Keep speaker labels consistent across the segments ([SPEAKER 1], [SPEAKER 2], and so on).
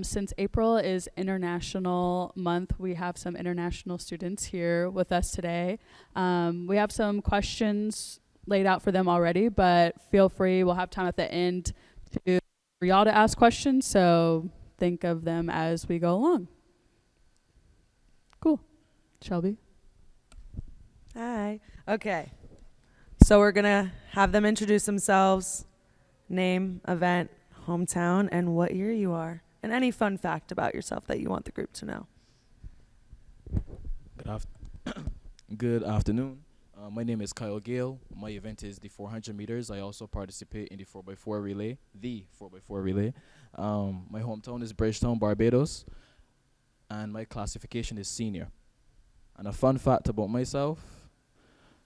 [SPEAKER 1] Since April is International Month, we have some international students here with us today. We have some questions laid out for them already, but feel free, we'll have time at the end for y'all to ask questions, so think of them as we go along. Cool. Shelby?
[SPEAKER 2] Hi. Okay. So we're going to have them introduce themselves, name, event, hometown, and what year you are. And any fun fact about yourself that you want the group to know.
[SPEAKER 3] Good afternoon. My name is Kyle Gale. My event is the 400 meters. I also participate in the 4x4 relay, my hometown is Bridgetown, Barbados, and my classification is senior. And a fun fact about myself,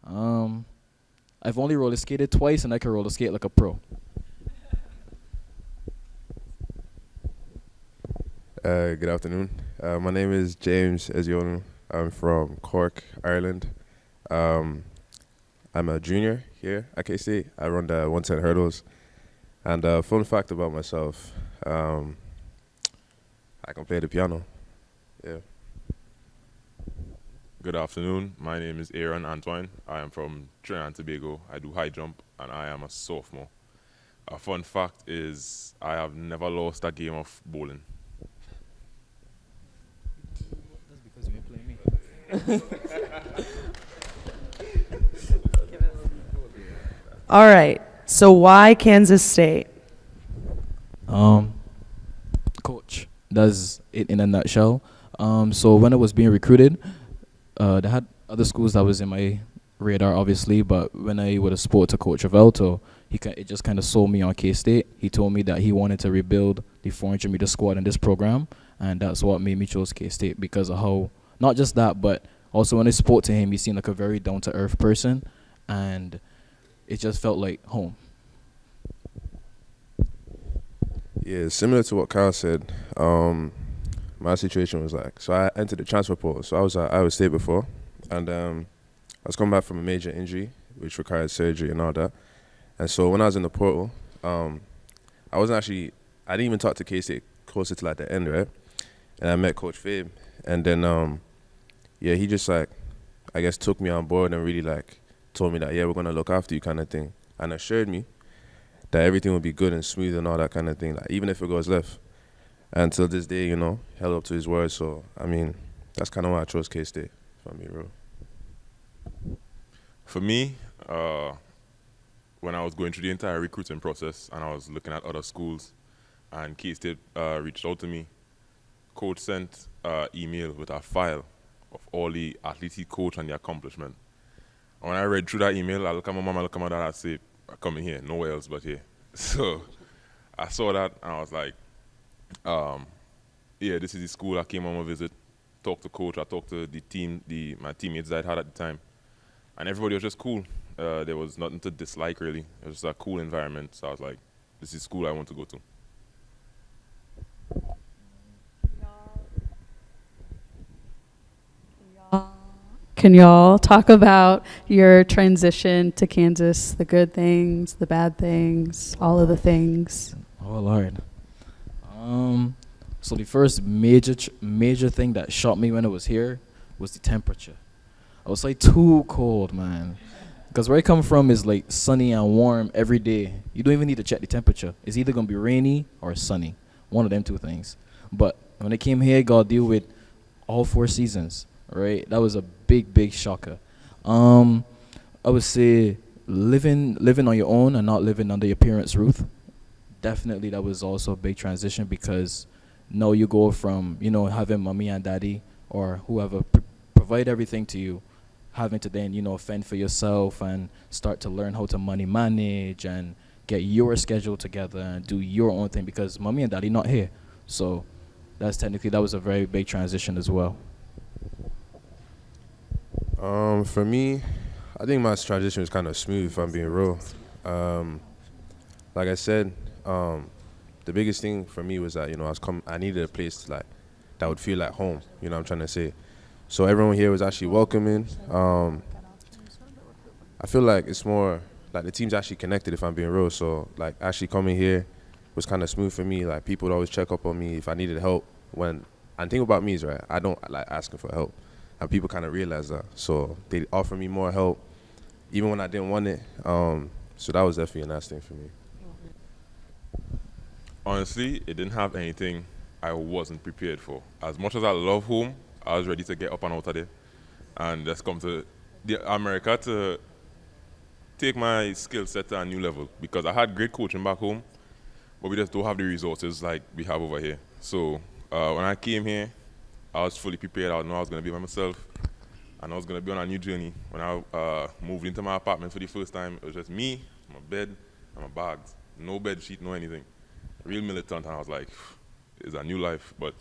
[SPEAKER 3] I've only roller skated twice, and I can roller skate like a pro.
[SPEAKER 4] Good afternoon. My name is James Ezionu. I'm from Cork, Ireland. I'm a junior here at KState. I run the 110 hurdles. And fun fact about myself, I can play the piano. Yeah.
[SPEAKER 5] Good afternoon. My name is Aaron Antoine. I am from Trinidad and Tobago. I do high jump, and I am a sophomore. A fun fact is I have never lost a game of bowling.
[SPEAKER 3] That's because you ain't playing me.
[SPEAKER 2] All right. So why Kansas State?
[SPEAKER 3] Coach, that's it in a nutshell. So when I was being recruited, they had other schools that was in my radar, obviously, but when I would have spoke to Coach Avelto, it just kind of sold me on K-State. He told me that he wanted to rebuild the 400-meter squad in this program, and that's what made me choose K-State because of how, not just that, but also when I spoke to him, he seemed like a very down-to-earth person, and it just felt like home.
[SPEAKER 4] Yeah, similar to what Kyle said, my situation was like, so I entered the transfer portal. So I was at Iowa State before, and I was coming back from a major injury, which required surgery and all that. And so when I was in the portal, I didn't even talk to K-State closer to like the end, right? And I met Coach Fabe, and then, he just like, I guess took me on board and really like told me that, yeah, we're going to look after you kind of thing. And assured me that everything will be good and smooth and all that kind of thing, like even if it goes left. And till this day, held up to his word. So, I mean, that's kind of why I chose K-State, if I'm being real.
[SPEAKER 5] For me, when I was going through the entire recruiting process and I was looking at other schools and K-State reached out to me, Coach sent an email with a file of all the athletes he coached and the accomplishment. And when I read through that email, I look at my mom, I look at my dad, I say, I'm coming here, nowhere else but here. So I saw that and I was like, this is the school I came on a visit, talked to coach, I talked to the team, my teammates that I had at the time. And everybody was just cool. There was nothing to dislike, really. It was just a cool environment. So I was like, this is school I want to go to.
[SPEAKER 1] Can y'all talk about your transition to Kansas, the good things, the bad things, all of the things?
[SPEAKER 3] Oh, Lord. So the first major thing that shocked me when I was here was the temperature. I was like too cold, man. Because where I come from is like sunny and warm every day. You don't even need to check the temperature. It's either going to be rainy or sunny. One of them two things. But when I came here, I got to deal with all 4 seasons, right? That was a big shocker. I would say living on your own and not living under your parents' roof. Definitely that was also a big transition because now you go from, having mommy and daddy or whoever provide everything to you, having to then, fend for yourself and start to learn how to money manage and get your schedule together and do your own thing because mommy and daddy not here. So that was a very big transition as well.
[SPEAKER 4] For me, I think my transition was kind of smooth, if I'm being real. Like I said, the biggest thing for me was that, I needed a place that would feel like home, what I'm trying to say. So everyone here was actually welcoming. I feel like it's more like the team's actually connected, if I'm being real. So like actually coming here, was kind of smooth for me. Like people would always check up on me if I needed help. And thing about me is right, I don't like asking for help, and people kind of realize that. So they offer me more help, even when I didn't want it. So that was definitely a nice thing for me.
[SPEAKER 5] Honestly, it didn't have anything I wasn't prepared for. As much as I love home, I was ready to get up and out of there and just come to America to take my skill set to a new level, because I had great coaching back home, but we just don't have the resources like we have over here. So when I came here, I was fully prepared. I knew I was going to be by myself, and I was going to be on a new journey. When I moved into my apartment for the first time, it was just me, my bed, and my bags. No bed sheet, no anything. Real militant, and I was like, it's a new life. But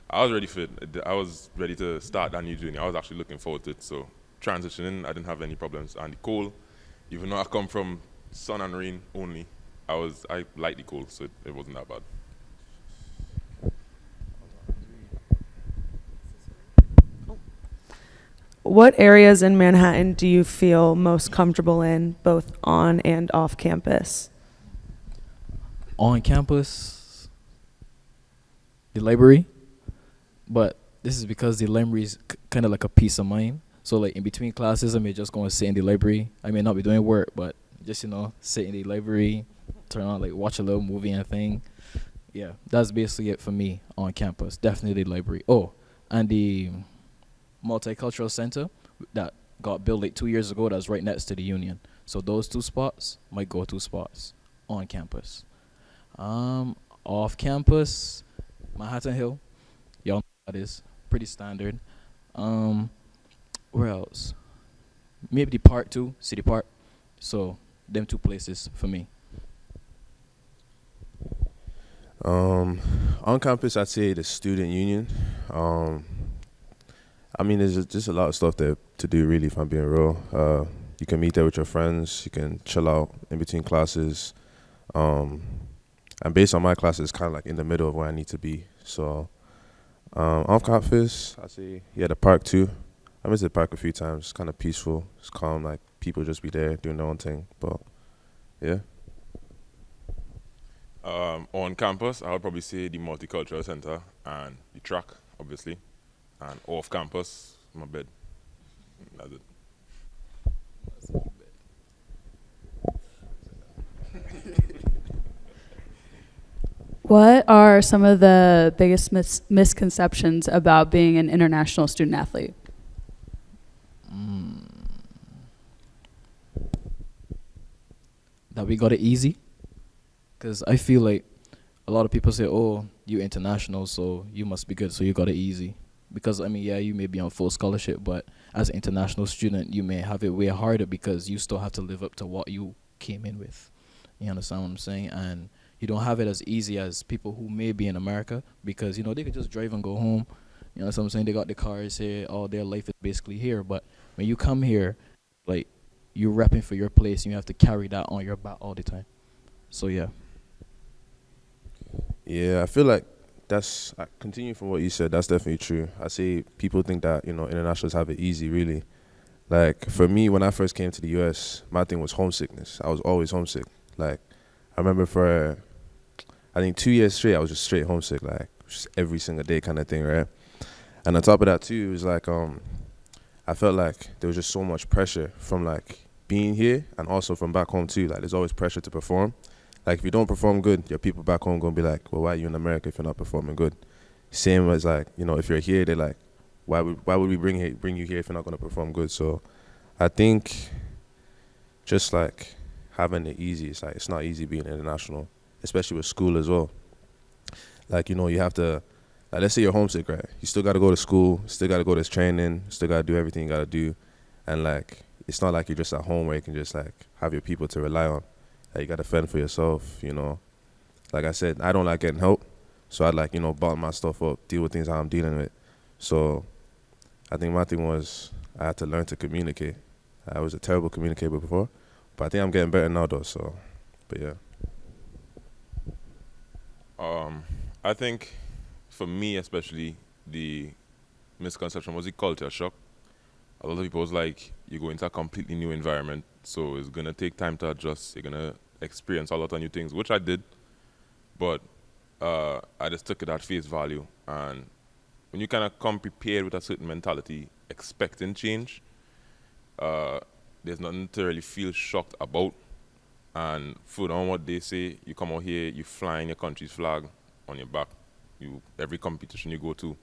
[SPEAKER 5] I was ready for it. I was ready to start that new journey. I was actually looking forward to it. So transitioning, I didn't have any problems. And the cold, even though I come from sun and rain only, I liked the cold, so it wasn't that bad.
[SPEAKER 2] What areas in Manhattan do you feel most comfortable in, both on and off campus?
[SPEAKER 3] On campus, the library, but this is because the library is kind of like a peace of mind. So like in between classes, I may just go and sit in the library. I may not be doing work, but just sit in the library, turn on, like, watch a little movie and thing. Yeah, that's basically it for me on campus. Definitely the library. Oh, and the multicultural center that got built like 2 years ago. That's right next to the Union. So those two spots, my go-to spots on campus. Off campus, Manhattan Hill. Y'all know what that is. Pretty standard. Where else? Maybe the park too, City Park. So them two places for me.
[SPEAKER 4] On campus, I'd say the student union. I mean, there's just a lot of stuff there to do, really, if I'm being real. You can meet there with your friends. You can chill out in between classes. And based on my classes, kind of like in the middle of where I need to be. So off campus, I'd say, yeah, the park too. I went to the park a few times. It's kind of peaceful. It's calm. Like, people just be there doing their own thing. But, yeah.
[SPEAKER 5] On campus, I would probably say the multicultural center and the track, obviously. And off campus, my bed. That's it.
[SPEAKER 1] What are some of the biggest misconceptions about being an international student athlete?
[SPEAKER 3] That we got it easy. Because I feel like a lot of people say, oh, you international, so you must be good, so you got it easy. Because, I mean, yeah, you may be on full scholarship, but as an international student, you may have it way harder because you still have to live up to what you came in with. You understand what I'm saying? And you don't have it as easy as people who may be in America because, they could just drive and go home. You know what I'm saying? They got the cars here. All their life is basically here. But when you come here, like, you're repping for your place and you have to carry that on your back all the time. So, yeah.
[SPEAKER 4] Yeah, I feel like I continue from what you said. That's definitely true. I see people think that, internationals have it easy, really. Like, for me, when I first came to the US, my thing was homesickness. I was always homesick. Like, I remember for, I think 2 years straight, I was just straight homesick, like, just every single day kind of thing, right? And on top of that, too, it was like, I felt like there was just so much pressure from, like, being here and also from back home, too. Like, there's always pressure to perform. Like, if you don't perform good, your people back home going to be like, well, why are you in America if you're not performing good? Same as, like, if you're here, they're like, why would we bring you here if you're not going to perform good? So I think just, like, having it easy, it's not easy being international, especially with school as well. Like, you have to, like, let's say you're homesick, right? You still got to go to school, still got to go to this training, still got to do everything you got to do. And, like, it's not like you're just at home where you can just, like, have your people to rely on. You got to fend for yourself, Like I said, I don't like getting help. So I'd, like, bottle my stuff up, deal with things how I'm dealing with. So I think my thing was I had to learn to communicate. I was a terrible communicator before. But I think I'm getting better now, though, so, but yeah.
[SPEAKER 5] I think, for me especially, the misconception was the culture shock. A lot of people was like, you go into a completely new environment, so it's going to take time to adjust. You're going to experience a lot of new things, which I did. but I just took it at face value. And when you kind of come prepared with a certain mentality, expecting change, uh, there's nothing to really feel shocked about. And further on what they say, you come out here, you flying your country's flag on your back. You every competition you go to,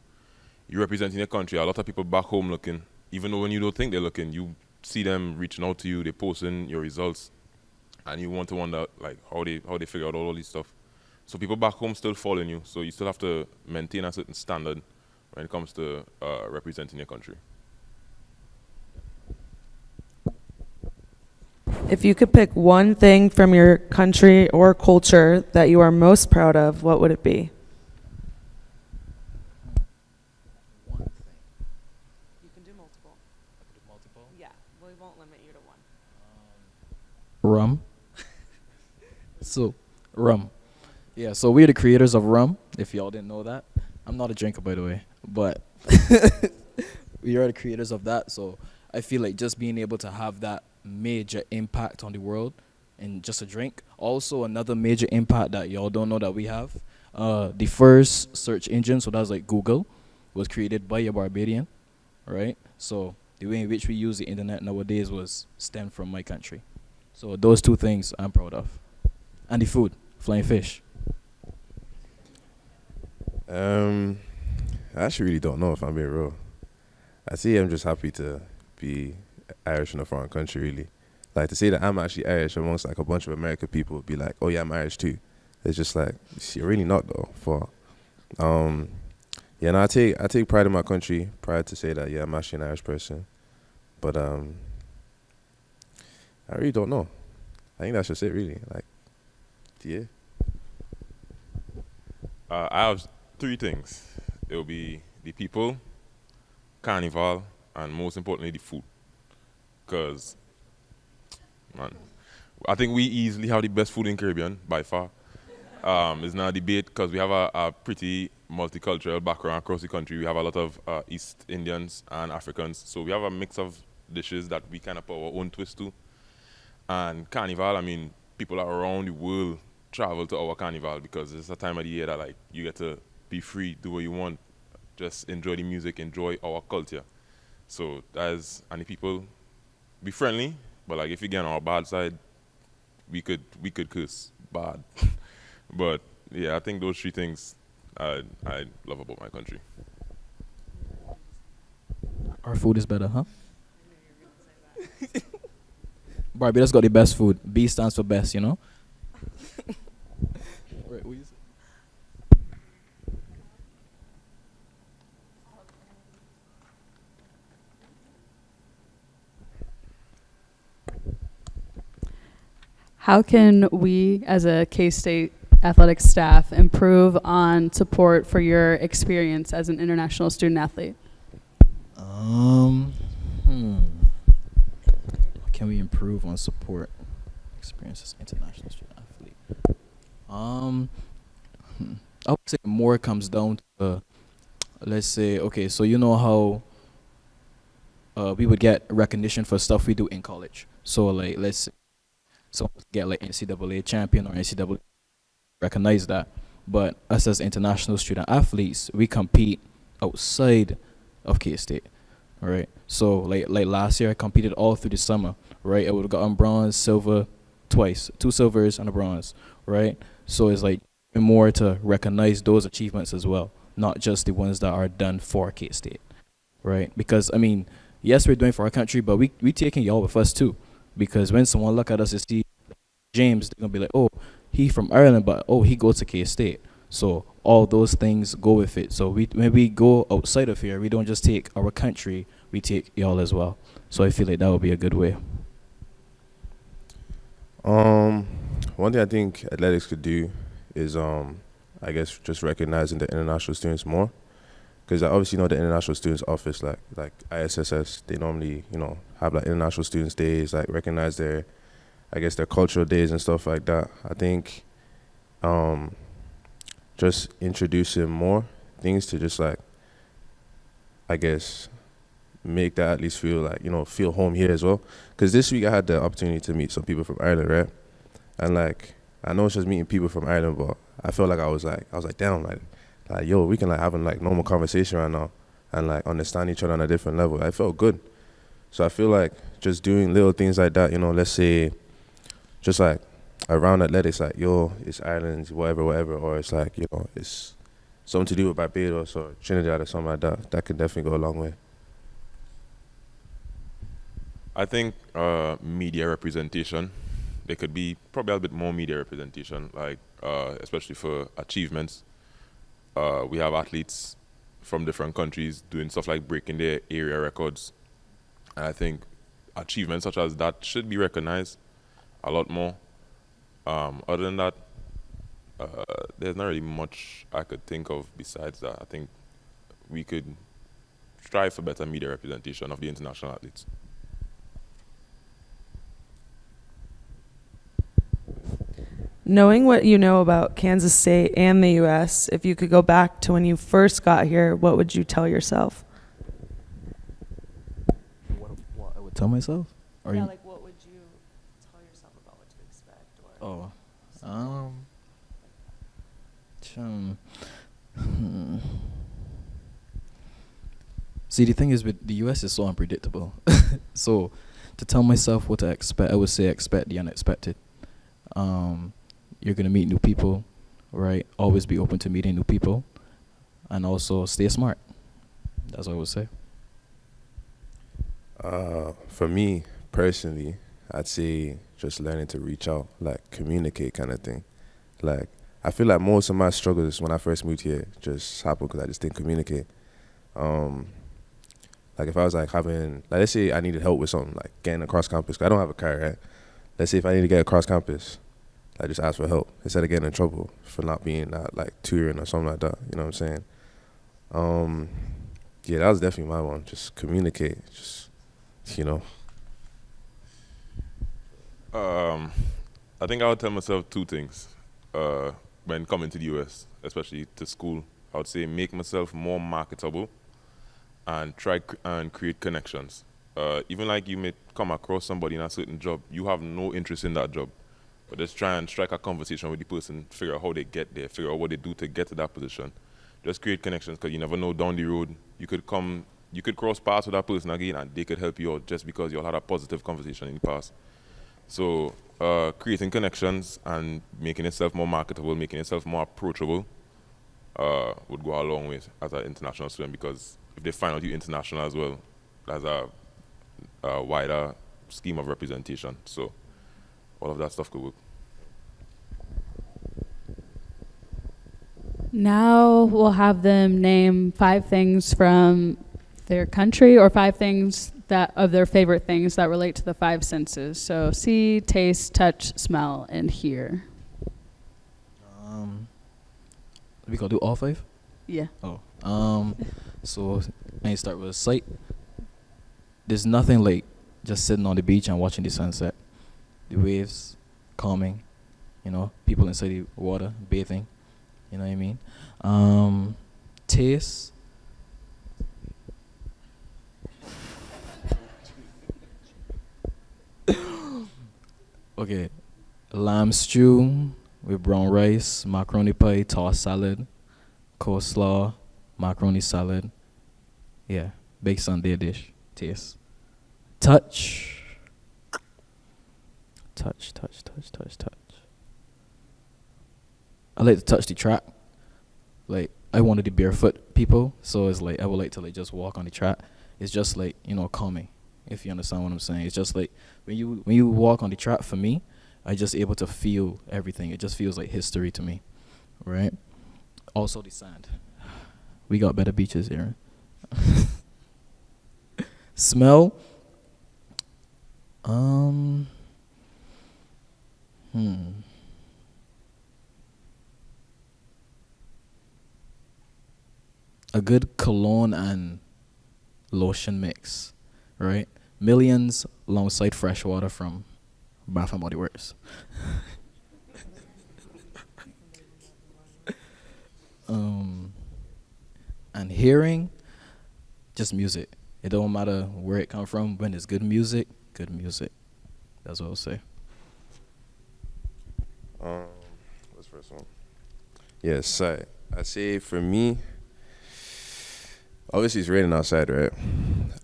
[SPEAKER 5] you representing your country. A lot of people back home looking, even though when you don't think they're looking, you see them reaching out to you, they posting your results, and you want to wonder like how they figure out all these stuff. So people back home still following you. So you still have to maintain a certain standard when it comes to representing your country.
[SPEAKER 2] If you could pick one thing from your country or culture that you are most proud of, what would it be?
[SPEAKER 3] One thing.
[SPEAKER 2] You can do multiple.
[SPEAKER 3] Multiple.
[SPEAKER 2] Yeah, we won't limit you to one.
[SPEAKER 3] Rum. So, rum. Yeah, so we're the creators of rum, if y'all didn't know that. I'm not a drinker, by the way, but we are the creators of that. So I feel like just being able to have that major impact on the world and just a drink. Also, another major impact that y'all don't know that we have. The first search engine, so that's like Google, was created by a Barbadian, right? So the way in which we use the internet nowadays was stemmed from my country. So those two things I'm proud of. And the food, flying fish.
[SPEAKER 4] I actually really don't know if I'm being real. I see I'm just happy to be Irish in a foreign country, really. Like, to say that I'm actually Irish amongst, like, a bunch of American people would be like, oh, yeah, I'm Irish, too. It's just like, you're really not, though. Yeah, no, I take pride in my country, pride to say that, yeah, I'm actually an Irish person. But, I really don't know. I think that's just it, really. Like, yeah.
[SPEAKER 5] I have three things. It will be the people, carnival, and most importantly, the food. Because, man, I think we easily have the best food in Caribbean, by far. It's not a debate because we have a pretty multicultural background across the country. We have a lot of East Indians and Africans. So we have a mix of dishes that we kind of put our own twist to. And carnival, I mean, people around the world travel to our carnival because it's a time of the year that, like, you get to be free, do what you want, just enjoy the music, enjoy our culture. So that is, and the people be friendly, but like if you get on our bad side, we could curse bad. But yeah, I think those three things I love about my country.
[SPEAKER 3] Our food is better, huh? Barbados got the best food. B stands for best, you know? Right, what you say?
[SPEAKER 1] How can we, as a K-State athletic staff, improve on support for your experience as an international student athlete?
[SPEAKER 3] Can we improve on support experiences international student athlete? I would say more comes down to, let's say, okay, so you know how we would get recognition for stuff we do in college. So like, let's say, so get like NCAA champion or NCAA recognize that. But us as international student athletes, we compete outside of K-State, right? So like last year, I competed all through the summer, right? I would have gotten bronze, silver, twice, 2 silvers and a bronze, right? So it's like more to recognize those achievements as well, not just the ones that are done for K-State, right? Because I mean, yes, we're doing for our country, but we taking y'all with us too. Because when someone look at us and see James, they're gonna be like, oh, he from Ireland, but oh, he goes to K-State. So all those things go with it. So when we go outside of here, we don't just take our country, we take y'all as well. So I feel like that would be a good way.
[SPEAKER 4] One thing I think athletics could do is, I guess, just recognizing the international students more. Because I obviously know the international students office, like ISSS, they normally, have like international students days, like recognize their cultural days and stuff like that. I think just introducing more things to just like, I guess, make that at least feel like, feel home here as well. Because this week I had the opportunity to meet some people from Ireland, right? And like, I know it's just meeting people from Ireland, but I felt like I was like, damn, like yo, we can like have a like normal conversation right now and like understand each other on a different level. I felt good. So I feel like just doing little things like that, you know, let's say just like around athletics, like yo, it's Ireland, whatever, or it's like, you know, it's something to do with Barbados or Trinidad or something like that. That could definitely go a long way.
[SPEAKER 5] I think media representation. There could be probably a bit more media representation, like especially for achievements. We have athletes from different countries doing stuff like breaking their area records, and I think achievements such as that should be recognized a lot more. Other than that, there's not really much I could think of besides that. I think we could strive for better media representation of the international athletes.
[SPEAKER 2] Knowing what you know about Kansas State and the U.S., if you could go back to when you first got here, what would you tell yourself?
[SPEAKER 3] What I would tell myself? Or you-
[SPEAKER 2] like what would you tell yourself about what to expect? Or
[SPEAKER 3] See, the thing is with the US is so unpredictable. So to tell myself what to expect, I would say expect the unexpected. You're gonna meet new people, right? Always be open to meeting new people, and also stay smart. That's what I would say.
[SPEAKER 4] For me personally, I'd say just learning to reach out, like communicate kind of thing. Like I feel like most of my struggles when I first moved here just happened because I just didn't communicate. Like if I was like having, like let's say I needed help with something, like getting across campus, 'cause I don't have a car, right? Let's say if I need to get across campus, I just ask for help instead of getting in trouble for not being like tutoring or something like that. You know what I'm saying? Yeah, that was definitely my one. Just communicate. Just, you know.
[SPEAKER 5] I think I would tell myself two things when coming to the US, especially to school. I would say make myself more marketable and and create connections. Even like you may come across somebody in a certain job, you have no interest in that job, but just try and strike a conversation with the person, figure out how they get there, figure out what they do to get to that position. Just create connections because you never know down the road you could cross paths with that person again and they could help you out just because you all had a positive conversation in the past. So creating connections and making yourself more marketable, making yourself more approachable would go a long way as an international student, because if they find out you're international as well, that's a wider scheme of representation. So all of that stuff could work.
[SPEAKER 1] Now we'll have them name 5 things from their country or 5 things that of their favorite things that relate to the 5 senses. So see, taste, touch, smell, and hear.
[SPEAKER 3] We gonna do all 5?
[SPEAKER 1] Yeah.
[SPEAKER 3] Oh. So I start with sight. There's nothing like just sitting on the beach and watching the sunset. The waves, calming, you know, people inside the water, bathing, you know what I mean? Taste. Okay, lamb stew with brown rice, macaroni pie, tossed salad, coleslaw, macaroni salad. Yeah, baked Sunday dish. Taste. Touch. Touch. I like to touch the track. Like I wanted to barefoot people, so it's like I would like to like just walk on the track. It's just like, you know, calming. If you understand what I'm saying, it's just like when you walk on the track, for me, I just able to feel everything. It just feels like history to me, right? Also the sand. We got better beaches here. Smell. A good cologne and lotion mix, right? Millions alongside fresh water from Bath and Body Works. And hearing, just music. It don't matter where it come from. When it's good music, good music. That's what I'll say.
[SPEAKER 4] What's the first one? Yes, I say for me, obviously it's raining outside, right?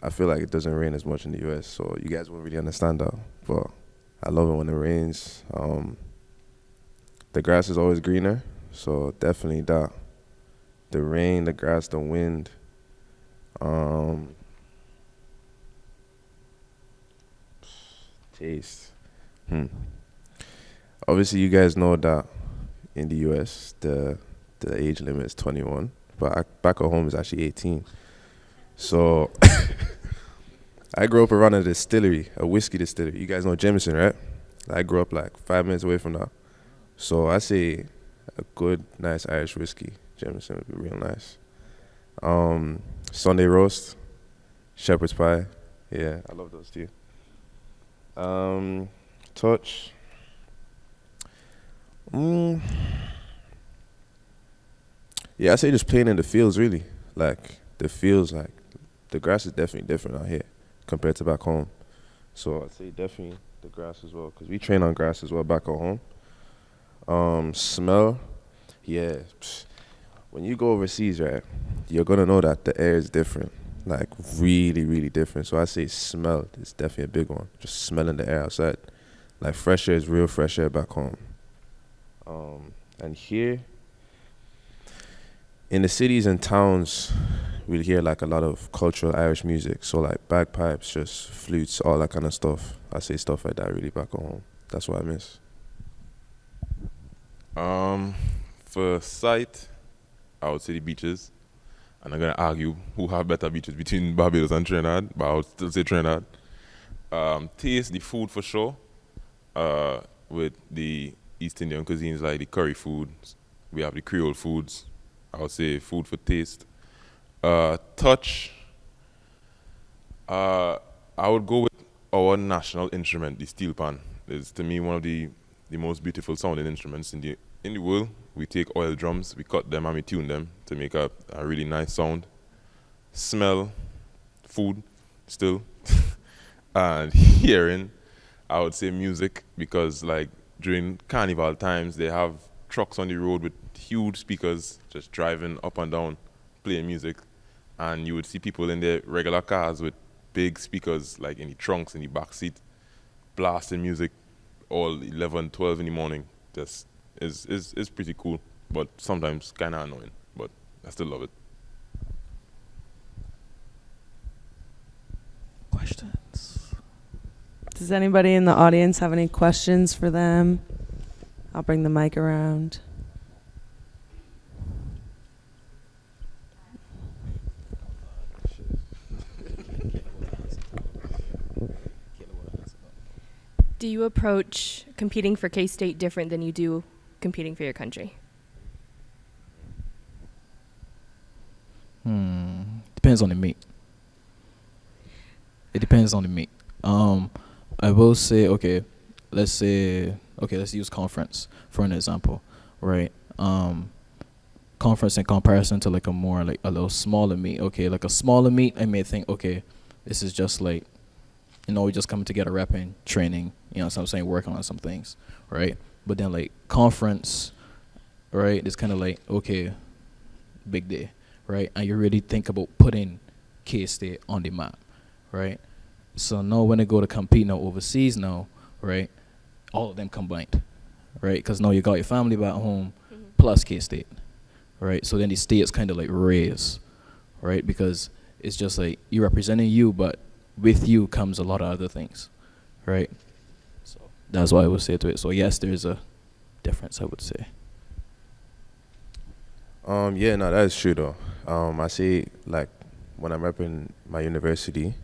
[SPEAKER 4] I feel like it doesn't rain as much in the US, so you guys won't really understand that. But I love it when it rains. The grass is always greener, so definitely that. The rain, the grass, the wind. Um, Taste. Obviously, you guys know that in the US, the age limit is 21, but back at home is actually 18. So I grew up around a distillery, a whiskey distillery. You guys know Jameson, right? I grew up like 5 minutes away from that. So I say a good, nice Irish whiskey, Jameson would be real nice. Sunday roast, shepherd's pie. Yeah, I love those too. Touch. Yeah, I say just playing in the fields, really. Like, the fields, like, the grass is definitely different out here compared to back home. So I'd say definitely the grass as well, because we train on grass as well back at home. Smell, yeah. When you go overseas, right, you're going to know that the air is different, like really, really different. So I say smell is definitely a big one, just smelling the air outside. Like, fresh air is real fresh air back home. And here, in the cities and towns, we hear like a lot of cultural Irish music. So like bagpipes, just flutes, all that kind of stuff. I say stuff like that really back at home. That's what I miss.
[SPEAKER 5] For sight, I would say the beaches. And I'm going to argue who have better beaches between Barbados and Trinidad, but I would still say Trinidad. Taste, the food for sure. With the East Indian cuisines like the curry foods, we have the Creole foods. I would say food for taste. Touch, I would go with our national instrument, the steel pan. It's to me one of the most beautiful sounding instruments in the world. We take oil drums, we cut them and we tune them to make a really nice sound. Smell, food, still, and hearing, I would say music, because like during carnival times they have trucks on the road with huge speakers just driving up and down playing music, and you would see people in their regular cars with big speakers like in the trunks, in the back seat, blasting music all 11, 12 in the morning. Just is pretty cool, but sometimes kind of annoying, but I still love it.
[SPEAKER 3] Questions?
[SPEAKER 2] Does anybody in the audience have any questions for them? I'll bring the mic around.
[SPEAKER 6] Do you approach competing for K-State different than you do competing for your country?
[SPEAKER 3] Depends on the meet. It depends on the meet. I will say, let's use conference for an example, right? Conference in comparison to like a little smaller meet. Okay, like a smaller meet, I may think, okay, this is just like, we just coming together, rapping, training, so I'm saying, working on some things, right? But then like conference, right, it's kind of like, okay, big day, right? And you really think about putting KState on the map, right? So now when they go to compete now overseas now, right, all of them combined, right? Because now you got your family back home plus KState, right? So then the states kind of like raise, right? Because it's just like you representing you, but with you comes a lot of other things, right? So that's why I would say to it. So yes, there's a difference, I would say.
[SPEAKER 4] Yeah, no, that is true though. I say like when I'm repping my university,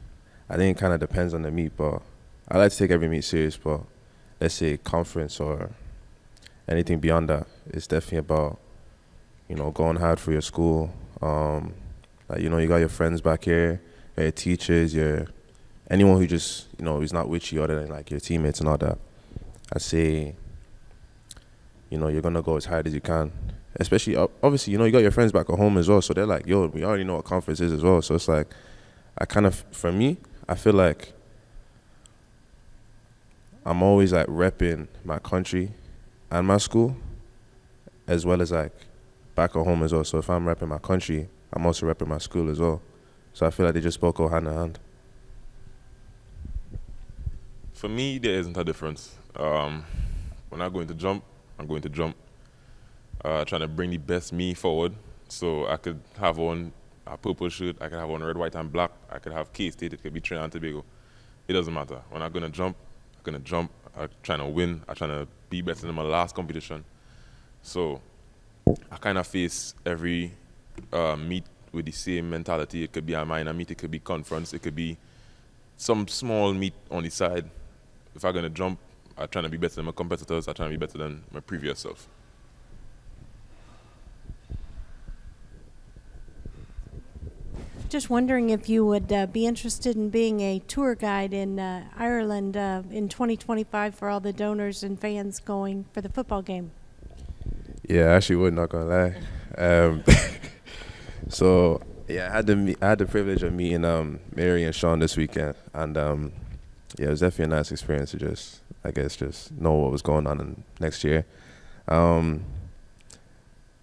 [SPEAKER 4] I think it kind of depends on the meet, but I like to take every meet serious. But let's say conference or anything beyond that, it's definitely about going hard for your school. Like you got your friends back here, your teachers, anyone who just is not with you other than like your teammates and all that. I say you're gonna go as hard as you can. Especially, obviously, you got your friends back at home as well, so they're like, yo, we already know what conference is as well. So it's like, for me, I feel like I'm always like repping my country and my school, as well as like back at home as well. So if I'm repping my country, I'm also repping my school as well. So I feel like they just both go hand in hand.
[SPEAKER 5] For me, there isn't a difference. When I'm going to jump, I'm going to jump. Trying to bring the best me forward. So I could have on a purple shirt, I could have on red, white, and black. I could have KState, it could be Trinidad and Tobago. It doesn't matter. When I'm going to jump, I'm going to jump. I'm trying to win. I'm trying to be better than my last competition. So I kind of face every meet with the same mentality. It could be a minor meet, it could be conference, it could be some small meet on the side. If I'm going to jump, I'm trying to be better than my competitors. I'm trying to be better than my previous self.
[SPEAKER 7] Just wondering if you would be interested in being a tour guide in Ireland in 2025 for all the donors and fans going for the football game.
[SPEAKER 4] Yeah, I actually would, not gonna lie. So yeah, I had the privilege of meeting Mary and Sean this weekend, and yeah, it was definitely a nice experience to just know what was going on in next year. I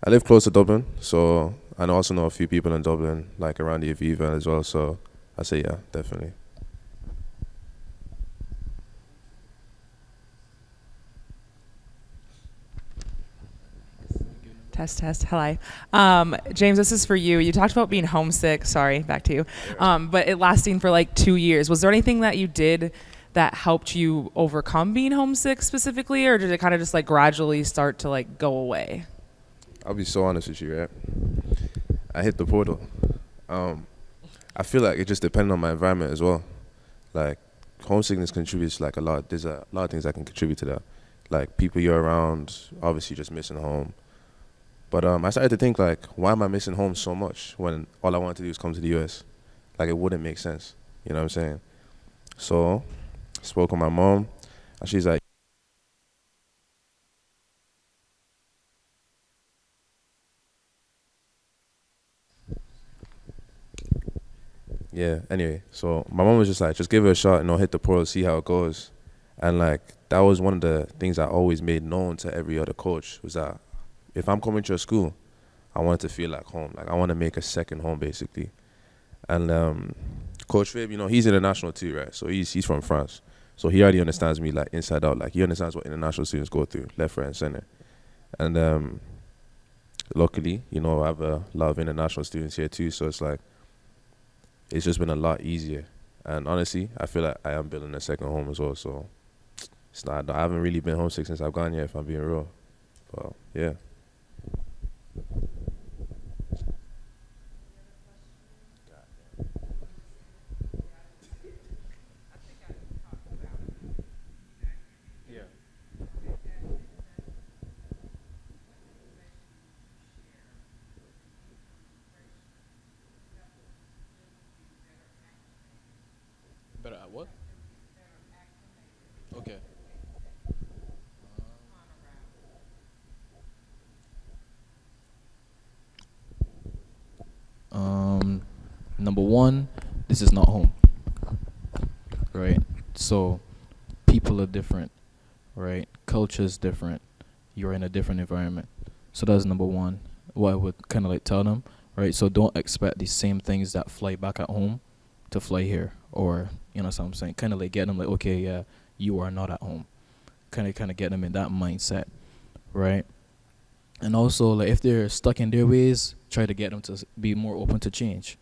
[SPEAKER 4] live close to Dublin, so I also know a few people in Dublin, like around the Aviva as well. So I say yeah, definitely.
[SPEAKER 8] Test. Hi. James, this is for you. You talked about being homesick. Sorry, back to you. But it lasting for like 2 years. Was there anything that you did that helped you overcome being homesick specifically, or did it kind of just like gradually start to like go away?
[SPEAKER 4] I'll be so honest with you, right? I hit the portal. I feel like it just depended on my environment as well. Like homesickness contributes like a lot. There's a lot of things that can contribute to that. Like people you're around, obviously just missing home. But I started to think like, why am I missing home so much when all I wanted to do is come to the US? Like it wouldn't make sense. You know what I'm saying? So I spoke with my mom, and she's like, yeah, anyway, so my mom was just like, just give it a shot, hit the portal, see how it goes. And like, that was one of the things I always made known to every other coach, was that if I'm coming to a school, I want it to feel like home. Like I want to make a second home, basically. And Coach Fabe, he's international too, right? So he's from France. So he already understands me like inside out. Like he understands what international students go through, left, right, and center. And luckily, I have a lot of international students here too. So it's like, it's just been a lot easier. And honestly, I feel like I am building a second home as well. So it's not, I haven't really been homesick since I've gone here, if I'm being real. But yeah.
[SPEAKER 3] Better at what? Okay. Number one, this is not home, right? So people are different, right? Culture is different. You're in a different environment. So that's number one. What I would kind of like tell them, right? So don't expect the same things that fly back at home to fly here, or you know what I'm saying? Kind of like get them like, okay, yeah, you are not at home. Kind of get them in that mindset, right? And also, like, if they're stuck in their ways, try to get them to be more open to change,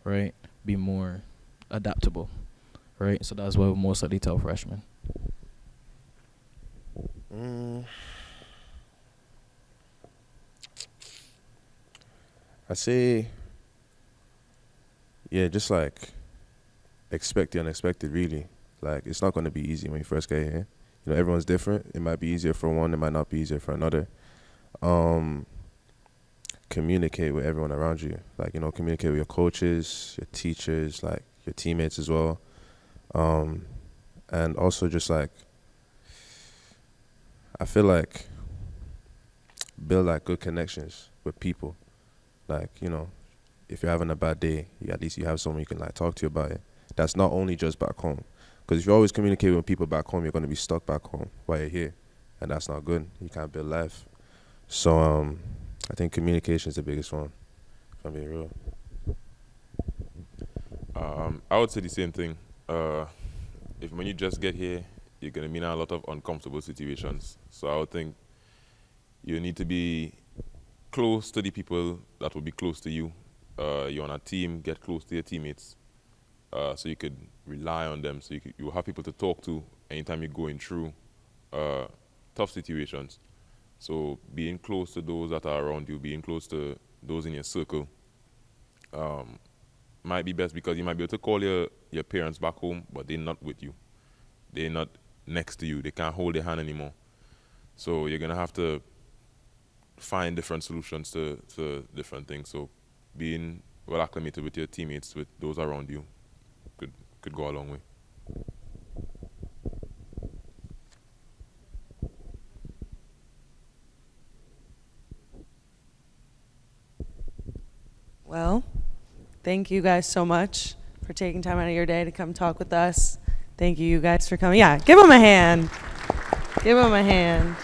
[SPEAKER 3] right? Be more adaptable, right? So that's what we most likely tell freshmen.
[SPEAKER 4] I say, yeah, just like expect the unexpected, really. Like, it's not going to be easy when you first get here. Everyone's different. It might be easier for one, it might not be easier for another. Communicate with everyone around you. Like, communicate with your coaches, your teachers, like your teammates as well. And also just like, I feel like build like good connections with people. Like, if you're having a bad day, at least you have someone you can like talk to about it. That's not only just back home. Because if you always communicate with people back home, you're going to be stuck back home while you're here. And that's not good. You can't build life. So I think communication is the biggest one, if I'm being real.
[SPEAKER 5] I would say the same thing. If when you just get here, you're gonna be in a lot of uncomfortable situations. So I would think you need to be close to the people that will be close to you. You're on a team, get close to your teammates, so you could rely on them. So you have people to talk to anytime you're going through tough situations. So being close to those that are around you, being close to those in your circle, might be best, because you might be able to call your parents back home, but they're not with you. They're not next to you. They can't hold your hand anymore. So you're gonna have to find different solutions to different things. So being well acclimated with your teammates, with those around you, could go a long way.
[SPEAKER 2] Well, thank you guys so much for taking time out of your day to come talk with us. Thank you guys for coming. Yeah, give them a hand. Give them a hand.